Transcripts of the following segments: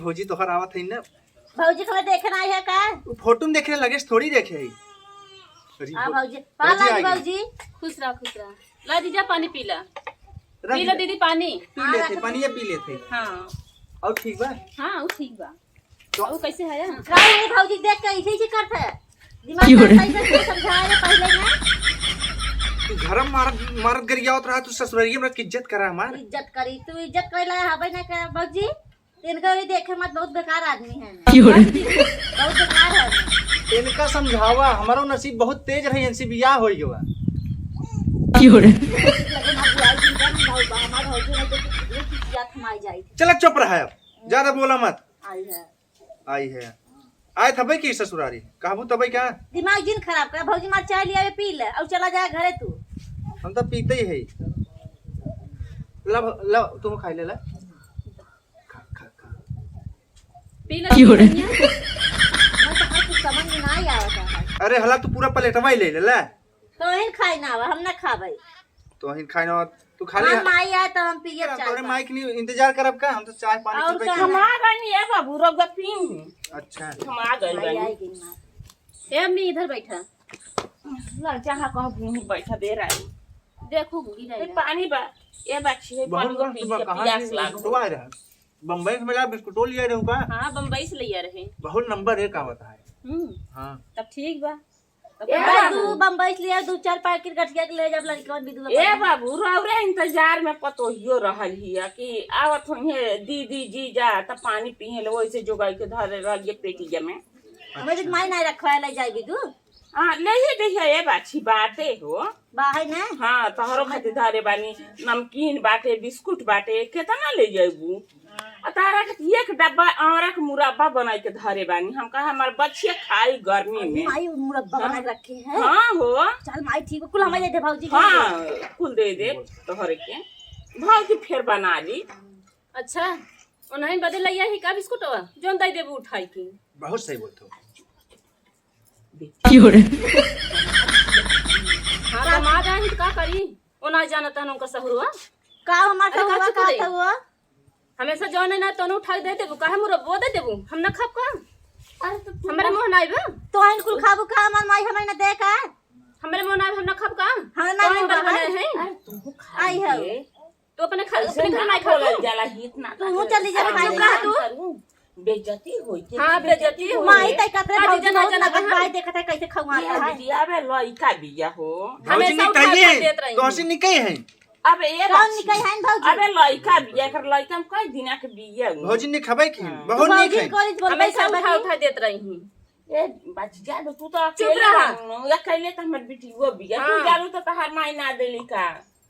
भौजी तोहर आवत है ना। भौजी को देखना आई है का? फोटो में देखे लगे थोड़ी देखे है। भौजी पाला भौजी खुश रह ला दीजिए पानी पीला दीदी पानी पी लेते पानी ये पी लेते। हाँ और ठीक बा। हाँ वो ठीक बा। वो कैसे है रानी भौजी देख के ऐसे ही करते है दिमाग में सही से समझाया पहले ना। तू घर में मारत गरियावत रहा तू ससुरारिये में इज्जत करा हमार इज्जत करी तू इज्जत कइला हबे ना के भौजी इनका भी देखे मत बहुत बेकार आदमी है बहुत बेकार है। इनका समझावा हमारो नसीब बहुत तेज रही इनसे बियाह हो गया। चल चुप रहा है अब ज्यादा बोला मत। आई है आए थबे की ससुरारी कहबू तबे क्या दिमाग जिन खराब कर भौजी मार चाय लिया पी ले और चला जाए घरे तू। हम तो पीते ही है। लब लब तुम खाई ले ला खा खा खा पीला मैं तो कुछ समझ में नहीं आवता। अरे हला तू पूरा प्लेटवा ही ले ले तो इन खाई ना हम ना खाबै तो हिन खाई ना तू खाली हम माई आए तो हम पिए चाय। तोरे माइक नहीं इंतजार करब का हम तो चाय पानी और पीबे। हम आ गए नहीं है बाबू रोग पी। अच्छा हम आ गए माई बानी। आएगी मां ए अम्मी इधर बैठा लड़का हां कह बैठा दे रहा है। देखो भूखी ए, रही पानी बा ये बाछी है बहुत पानी को पी सुबह के कहां प्यास से लागो। तो आ रहा बम्बई से मिला बिस्कुट लिया रहूं का। हाँ बम्बई से लिया रहे। बहुत नंबर 1 आवता है। हां तब ठीक बा ए तू बम्बई से लिया 2-4 पैकेट गठिया के ले जब लड़कन भी दूर ए बाबू रौरे इंतजार में पतो हियो रहल हिया कि आवत होइए दीदी जी जा त पानी पीए ले वैसे जोगाई के धरे रहिए पेटिया में। हमें तो माई नहीं रखवा ले जाएगी तू हां ले ही देखिए ए बाछी बाटे हो। बाहर ना हां तोहरो खातिर धरे बानी नमकीन बाटे बिस्कुट बाटे केतना ले जाइबू आ तारा के एक डब्बा आंवरा के मुरब्बा बनाई के धरे बानी हम कहा हमार बच्चे खाई गर्मी में। माई मुरब्बा बना के रखे हैं। हां हो चल माई ठीक है कुल हमें दे दे भौजी हां कुल दे दे तोहरे के भौजी फिर बना ली। अच्छा उन्हें बदल लिया ही का बिस्कुट जोन दई देबू उठाई के। बहुत सही बोलते हो। हाँ दामाद आई का करी ओना जानता है उनका सहुरुआ का हमार अरे हुआ का का हुआ हमेशा जौन है ना तो उठाई दे देबू काहे मुरब्बो दे देबू हम ना खाब का। अरे तो हमरे मुंह ना आइबे तो इन कुल खाबू का हमार माई हमें ना दे का हमरे मुंह ना आइबे हम ना खाब का। हम ना तो होगा बने है हैं तू आई है तो अपने घर ऐसे ना खा बोलल जाला ही इतना तू चली जा अरे माई का तू तू बेइज्जती होई के। हाँ बेइज्जती हो माई तय कतरे का भौजी जना बहुत जना लगत भाई देखत है कैसे खवाता है। बिटिया बे लइका बिया हो। भौजी हमेशा उठा निकाइए के देत रही तो हसी निकाई है। अब ए कौन निकल है भौजी अबे लइका बिया कर लइका में कई दिना के बिया भौजी ने खबै की बहुत नहीं भौजी खाई। कॉलेज बोल हमेशा उठा देत रही हूँ। ए बाजी जा दो तू तो चुप अकेले रहा। अकेले त हमर बिटी वो बिया तू हाँ। जालू तो तहार माई ना देली का।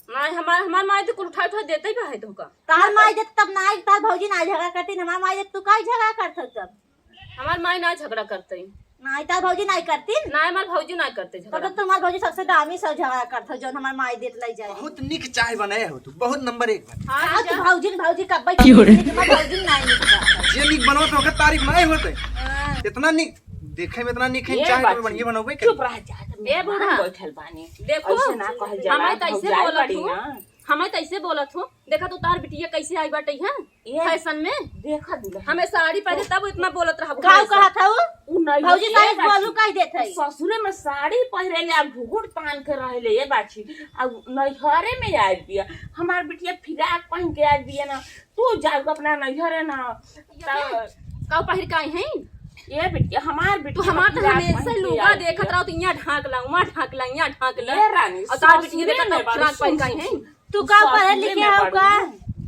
माय हमार माय तो कुल उठा देते ही बा है तुमका। तार माई जब तब ना आई तार भौजी ना झगड़ा करती हमार माई जब तू काई झगड़ा करत तब हमार माय ना झगड़ा करते ना तार भौजी नहीं करती ना हमार भौजी ना करते तब झगड़ा। तो तुम्हार भौजी सबसे दामी सब झगड़ा करत जो हमार माई देत लई जाए। बहुत निक चाय बनाए हो तू बहुत नंबर 1 बा। हां तो भौजी कब भौजी नहीं निकलता जे निक बनवत हो तारीफ नहीं होते इतना निक देखे में इतना निक है चाय तो बढ़िया बनोगे चुप रह जा ए बूढ़ा बैठल बानी देखो ऐसे ना कहल जाला हमें तैसे भौजाई बोलत बड़ी हूँ ना। हमें तैसे बोलत हूँ देखा तू तार बिटिया कैसे आई बाटे है फैशन में देखा दुल्हन हमें साड़ी पहने तब इतना बोलत रहा गाँव कहा था वो उ नहीं भौजी नहीं बोलू कह देत है ससुरे में साड़ी पहरे ले अब घुघुट तान के रहले ये बाछी अब नैहरे में आ बिया हमार बिटिया फिराक पहन के आ बिया ना तू जाओ अपना नैहरे ना काऊ पहिर काई है ये बिटिया हमार तू बिटिया हमार तो फिराक हमेशा पहन के लुगा आ देखत बिया। रहो तो यहाँ ढाक ला वहाँ ढाक ला यहाँ ढाक ला ये रानी और तार बिटिया ससुरे देखत में तो फ्राक पहन काई है तू का पढ़े लिखे हो का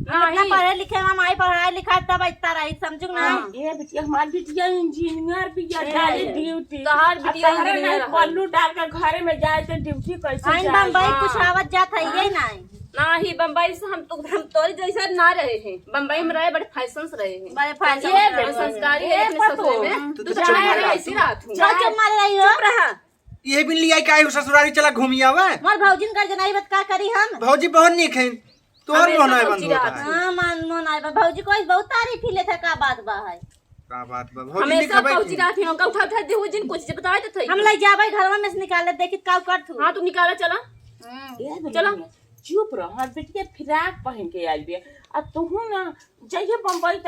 अपना नहीं पढ़े लिखे हम माई पढ़ाई लिखा तब इतना रही समझू ना ये बिटिया हमार बिटिया इंजीनियर बिया डाले ड्यूटी तोहार बिटिया तहरे इंजीनियर ना है। पल्लू डाल के घरे में जाए तो ड्यूटी कैसे आइन जाए बम्बई कुछ आवत जात है ये नहीं नहीं बम्बई से हम तोरी जैसे ना रहे हैं बम्बई में रहे बड़े फैशन से रहे हैं बड़े फैशन ये से रहे। संस्कारी है अपने ससुरे में तू तू तो चाहे चुप रह। ऐसी रात हूँ चल चल मारे रही हो चुप रहा ये भी लिया का ससुरारी चला घूमी आवे मोर भौजिन कर जनाई बत का करी हम भौजी बहुत निक है तोहर हमेशा मोहना भौजी बंद होता रात है। हां मन मन आई भौजी कोई बहुत तारीफ ही लेथे का बात बा है का बात बा भौजी ने हमेशा खबै पहुंची रात है उनका उठा दे जिन कुछ बताए तो थे हम ले जाबै घरवा में से निकाले देखित का कर थू हाँ तू निकाला चला ये चलो चुप रह। हमार बेटिया फ्राक पहन के आई बिया। अब तुहू ना जइए बम्बई त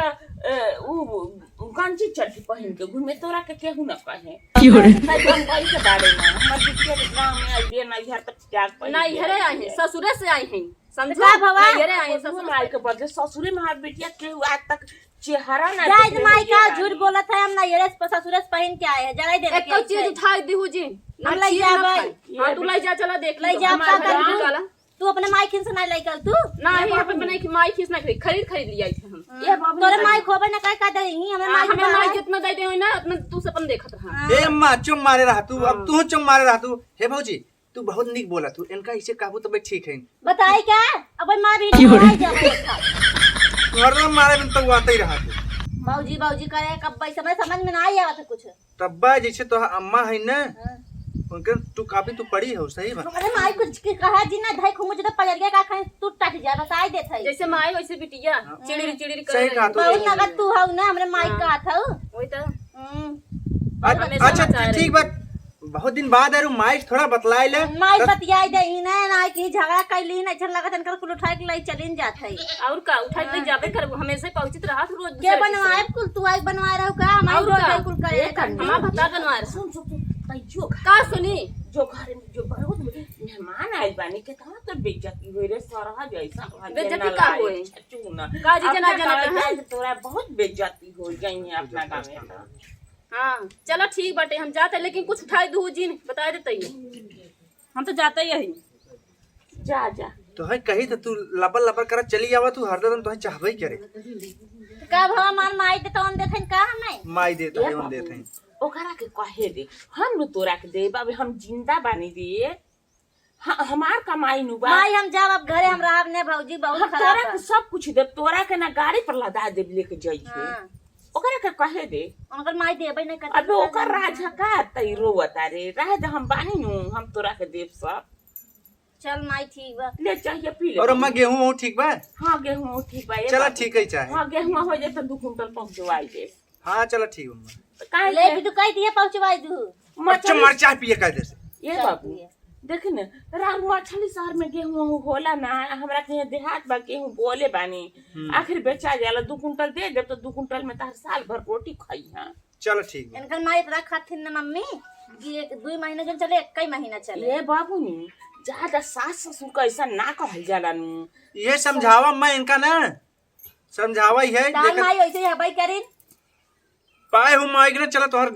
गंजी चड्डी पहन के घूमे, तोरा के केहू न कहे बम्बई के बारे में। हमार बेटिया के गाँव में आई बिया, नैहर तक फ्राक पहन नहीं हरे आए हैं, ससुरे से आए हैं, समझा का भवा? नहीं हरे आए हैं ससुर ससुर आए के बदले ससुरे में हमार बेटिया के आज तक चेहरा ना जायज देखले माई का होइए। झूठ बोलत है, हम ना ये ससुर से पहन के आए हैं, जरा दे एक कोई चीज उठाई दी जी हम ले जाबै। हां तू ले जा, चला देख ले लो जा हमारे का घर कर निकाला। तू अपने माई खिन से ना ले कर तू नहीं अपन बनाई की माई खींच ना खरीद लिया थे हम। ये बाबू तोरे माई खोबे ना का देही हमें माई हमें माई जितना दे दे ना उतना तू से अपन देखत रहा। ए अम्मा चुम मारे रहा तू, अब तू चुम मारे रहा तू। हे भौजी तू बहुत निक बोला तू, इनका इसे काबू तो भाई ठीक है। बताई क्या अब मां भी नहीं जावे तू हरदम मारे बिन तो आते ही रहा तू। बाऊजी बाऊजी करे कब भाई समझ में ना आई आवत कुछ। तब जैसे तो अम्मा है ना, उनके तू काफी तू पड़ी हो सही बात। अरे माई कुछ की कहा जी ना धाई खुमुझ तो पजरिया का खाए तू टट जा बताई देत है जैसे माई वैसे बिटिया चिड़िरी चिड़िरी सही कहा तू। बहुत नगद तू हौ ना हमरे माई का था वही तो अच्छा ठीक बात। बहुत दिन बाद आरू माई थोड़ा बतलाए ले। माई बतियाई दे ना ना कि झगड़ा कैली ना अच्छा लगत इनकर कुल उठाए के लाई चलिन जात है। और का उठाई ले जाबे कर हमेशा पहुंचित रहा तू रोज के बनवाए कुल तू आई बनवा रहू का हमारी रोज कुल करे हमार बता बनवा रहा। सुन सुन तैयो का सुनी जो घर में जो बहुत मेहमान आइल बानी के कहा तो बेइज्जती होई रे सरहा जैसा बेइज्जती का होई? चूना काजी जना जना है तोरा बहुत बेइज्जती हो गई है अपना गांव में। हाँ चलो ठीक बाटे हम जाते लेकिन कुछ उठाई दू जी बता देते हम तो जाते ही हैं। जा जा तो है कही तो तू लबर लबर कर चली आवा, तू हरदम तो है चाहबे करे। का भवा मान माई दे तो देखन का हमें माई देता है, हम देते हैं। ओकरा के कहे दे हम नु तोरा के दे बाबे, हम जिंदा बानी दिए हमार कमाई नु बा। माई हम जाब अब घरे हम रहब ने भौजी बहुत हम खराब तोरा के सब कुछ दे, तोरा के ना गाड़ी पर लदा दे लेके जाइए। ओकरा के कहे दे उनकर माई देबे नहीं कर। अबे ओकर राज का तई रोवता रे रह दे, हम बानी नु हम तोरा के देब सब। चल माई ठीक बा ले चाहिए पी ले। और अम्मा गेहूं वो ठीक बा? हाँ गेहूं ठीक बा। चला ठीक है चाहे। हाँ गेहूं हो जाए तो 2 कुंटल पहुंचवाई दे। हाँ चला ठीक है अम्मा। काहे ले भी तू कह दिए पहुंचवाई दू अच्छा मरचा पिए कायदे से। ये बाबू देख न राम मछली शहर में गेहूं होला ना, हमरा के यहाँ देहात बा गेहूं बोले बानी आखिर बेचा जाला। 2 कुंटल दे जब तो 2 कुंटल में तार साल भर रोटी खाई। हाँ चलो ठीक है। इनकर माई इतना खाथिन ना मम्मी कि 2 महीने जन चले 1 महीना चले। ये बाबू नी ज्यादा सास ससुर का ऐसा ना कहल जाला नु। ये समझावा मैं इनका ना समझावा ही है। दाल माई ऐसे ही भाई करिन पाए हूँ माई ना चला तोहर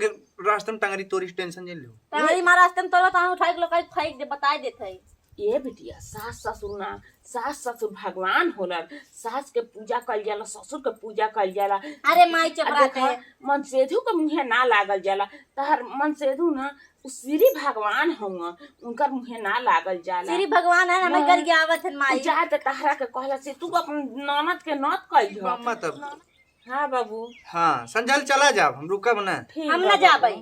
रास्ते में टंगरी तोरी टेंशन जिन लो। तहरी महाराष्ट्र में तोरा ताऊ उठाई के लोग फेंक दे बताई देते ये बिटिया सास ससुर ना, सास ससुर भगवान होला। सास के पूजा कल जाला, ससुर के पूजा कल जाला। अरे माई चपरा के मन सेधु के मुँहे ना लागल जाला। तहर मन सेधु ना श्री भगवान होंगे, उनकर मुँहे ना लागल जाला। श्री भगवान है हमें कर आवत है माई जा त तहरा के कहला से तू अपन ननद के नत कइल हो। अम्मा तब हाँ बाबू हाँ संजल चला जाब, हम रुकब ना। हम ना जाबै।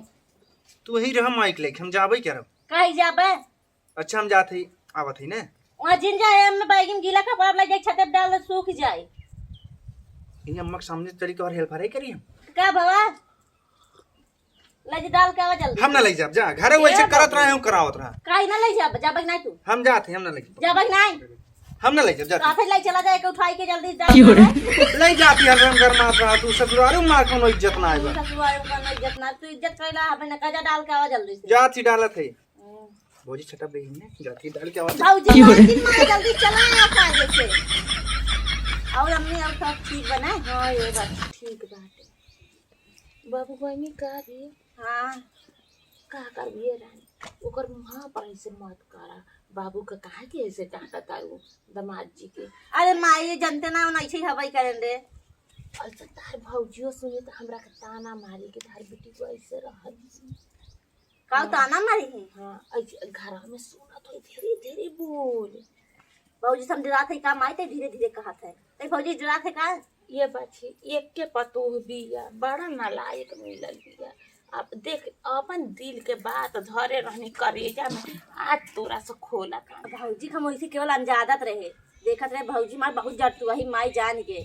तू ही रह माइक लेके हम जाबे क्या रब। कहीं जाबै? अच्छा हम जाते ही आवत ही ना। वहाँ जिन जाए हम बैगिन गीला कपड़ा लग जाए छत पे डाल दे सूख जाए। इन अम्मा के सामने चली तो हेल्प है करी हम। का भवा लज डाल के आवा जल्दी। हम ना ले जाब, जा घरे वैसे करत रहे हम करावत रहा। काई ना ले जाब, जाबै नहीं तू। हम जाते हम ना ले जाबै नहीं। हम ना ले जाब, जाते साथे ले चला जाए के उठाई के जल्दी जा। ले जाती हर घर मार रहा तू ससुरारू मार कोनो इज्जत ना आएगा। ससुराल का ना इज्जत ना तू इज्जत कैला हमें ना कजा डाल के आवा जल्दी से। जाती डालत है भौजी छटा बहिन ने जाती डाल के आवाज। भौजी मार जल्दी चला आ काजे से। और अम्मी और सब ठीक बना। हां ये बात ठीक बात बाबू बहनी का रे। हां का करबिए रानी ओकर मुंह पर ऐसे मत करा। बाबू का काहे के ऐसे डांटा तारू दमाद जी के। अरे माई जनते ना नहीं छै हवाई करें दे। अच्छा तार भौजियो सुने तो हमरा के ताना मारी के तार बेटी को ऐसे रहल। का ताना मारी है? हां ऐसे घर में सुनत होई धीरे धीरे बोल। भौजी समझ रहा था का माई ते धीरे धीरे कहत है। ते भौजी जरा थे का ये बात है एक के पतोह बिया बड़ा नालायक मिलल बिया। अब देख अपन दिल के बात धरे रहनी करेजा में आज तोरा से खोला का। भौजी हम वैसे केवल अनजादत रहे देखत रहे भौजी मार बहुत जट वही माई जान के।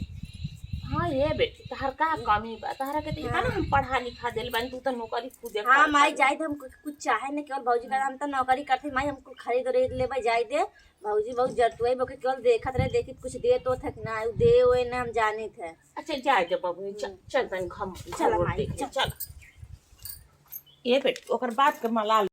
हाँ ये बेटी तहर का कमी बा तहरा के देखा ना हम पढ़ा लिखा देल बानी तू तो नौकरी खुदे हाँ कर माई जाए दे, हमको कुछ चाहे न केवल भौजी का हम तो नौकरी करते माई, हमको खरीद उरीद लेबे जाए दे। भौजी बहुत जरतुई बोके केवल देखत रहे, देखी कुछ दे तो थक ना दे ओए ना हम जानी थे। अच्छा जाए दे बबू चल चल तन हम चल घर माई, देख चल ये बेटी ओकर बात के मला